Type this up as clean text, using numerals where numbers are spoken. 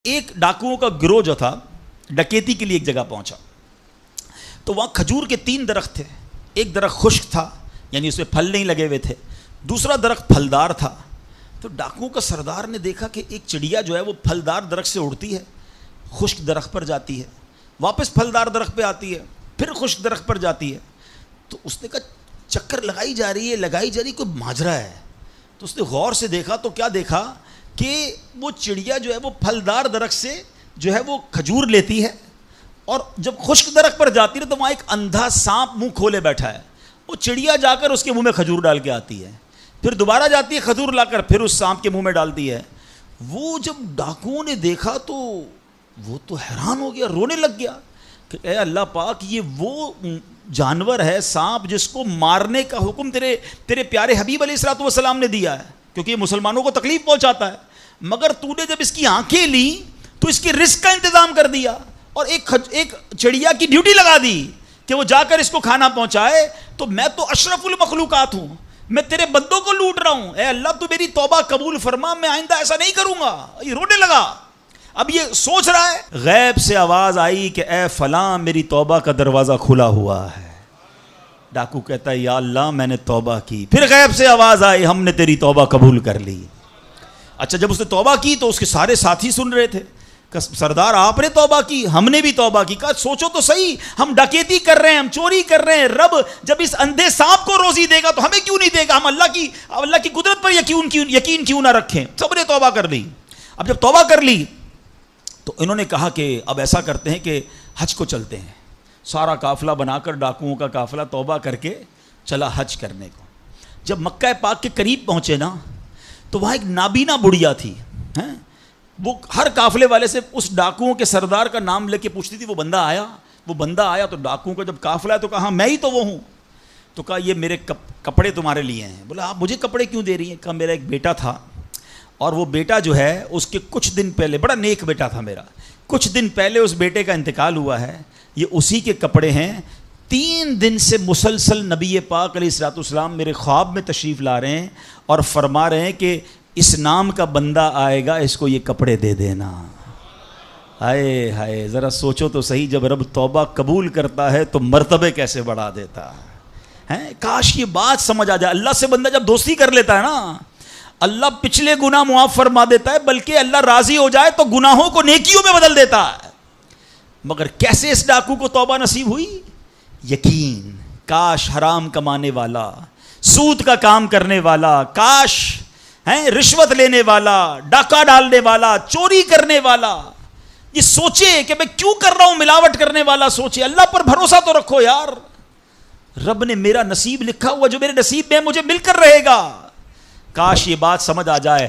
ایک ڈاکوؤں کا گروہ جو تھا ڈکیتی کے لیے ایک جگہ پہنچا تو وہاں کھجور کے 3 درخت تھے. ایک درخت خشک تھا یعنی اس میں پھل نہیں لگے ہوئے تھے, دوسرا درخت پھلدار تھا. تو ڈاکوؤں کا سردار نے دیکھا کہ ایک چڑیا جو ہے وہ پھلدار درخت سے اڑتی ہے, خشک درخت پر جاتی ہے, واپس پھلدار درخت پہ آتی ہے, پھر خشک درخت پر جاتی ہے. تو اس نے کہا چکر لگائی جا رہی کوئی ماجرا ہے. تو اس نے غور سے دیکھا تو کیا دیکھا کہ وہ چڑیا جو ہے وہ پھلدار درخت سے جو ہے وہ کھجور لیتی ہے, اور جب خشک درخت پر جاتی ہے تو وہاں ایک اندھا سانپ منہ کھولے بیٹھا ہے. وہ چڑیا جا کر اس کے منہ میں کھجور ڈال کے آتی ہے, پھر دوبارہ جاتی ہے کھجور لا کر پھر اس سانپ کے منہ میں ڈالتی ہے. وہ جب ڈاکوؤں نے دیکھا تو وہ تو حیران ہو گیا, رونے لگ گیا کہ اے اللہ پاک, یہ وہ جانور ہے سانپ جس کو مارنے کا حکم تیرے پیارے حبیب علیہ الصلوۃ والسلام نے دیا ہے, کیونکہ یہ مسلمانوں کو تکلیف پہنچاتا ہے. مگر تو نے جب اس کی آنکھیں لی تو اس کی رزق کا انتظام کر دیا اور ایک چڑیا کی ڈیوٹی لگا دی کہ وہ جا کر اس کو کھانا پہنچائے. تو میں تو اشرف المخلوقات ہوں, میں تیرے بندوں کو لوٹ رہا ہوں, اے اللہ تو میری توبہ قبول فرما, میں آئندہ ایسا نہیں کروں گا. یہ رونے لگا. اب یہ سوچ رہا ہے, غیب سے آواز آئی کہ اے فلاں میری توبہ کا دروازہ کھلا ہوا ہے. ڈاکو کہتا ہے یا اللہ میں نے توبہ کی. پھر غیب سے آواز آئی ہم نے تیری توبہ قبول کر لی. اچھا جب اس نے توبہ کی تو اس کے سارے ساتھی سن رہے تھے کہ سردار آپ نے توبہ کی, ہم نے بھی توبہ کی. کہا سوچو تو صحیح, ہم ڈکیتی کر رہے ہیں, ہم چوری کر رہے ہیں, رب جب اس اندھے سانپ کو روزی دے گا تو ہمیں کیوں نہیں دے گا؟ ہم اللہ کی قدرت پر یقین کیوں نہ رکھیں؟ سب نے توبہ کر لی. اب جب توبہ کر لی تو انہوں نے کہا کہ اب ایسا کرتے ہیں کہ حج کو چلتے ہیں. سارا قافلہ بنا کر ڈاکوؤں کا قافلہ توبہ کر کے چلا حج کرنے کو. جب مکہ پاک کے قریب پہنچے نا تو وہاں ایک نابینا بڑھیا تھی, وہ ہر قافلے والے سے اس ڈاکوؤں کے سردار کا نام لے کے پوچھتی تھی. وہ بندہ آیا تو ڈاکوؤں کا جب قافلہ ہے تو کہا میں ہی تو وہ ہوں. تو کہا یہ میرے کپڑے تمہارے لیے ہیں. بولا آپ مجھے کپڑے کیوں دے رہی ہیں؟ کہا میرا ایک بیٹا تھا اور وہ بیٹا جو ہے اس کے کچھ دن پہلے, بڑا نیک بیٹا تھا میرا, کچھ دن پہلے اس بیٹے کا انتقال ہوا ہے, یہ اسی کے کپڑے ہیں. 3 دن سے مسلسل نبی پاک علیہ الصلوۃ والسلام میرے خواب میں تشریف لا رہے ہیں اور فرما رہے ہیں کہ اس نام کا بندہ آئے گا, اس کو یہ کپڑے دے دینا. ہائے ہائے, ذرا سوچو تو صحیح, جب رب توبہ قبول کرتا ہے تو مرتبے کیسے بڑھا دیتا ہے. کاش یہ بات سمجھ آ جائے. اللہ سے بندہ جب دوستی کر لیتا ہے نا, اللہ پچھلے گناہ معاف فرما دیتا ہے, بلکہ اللہ راضی ہو جائے تو گناہوں کو نیکیوں میں بدل دیتا ہے. مگر کیسے اس ڈاکو کو توبہ نصیب ہوئی؟ یقین. کاش حرام کمانے والا, سود کا کام کرنے والا, کاش رشوت لینے والا, ڈاکہ ڈالنے والا, چوری کرنے والا یہ سوچے کہ میں کیوں کر رہا ہوں, ملاوٹ کرنے والا سوچے. اللہ پر بھروسہ تو رکھو یار, رب نے میرا نصیب لکھا ہوا, جو میرے نصیب میں مجھے مل کر رہے گا. کاش یہ بات سمجھ آ جائے.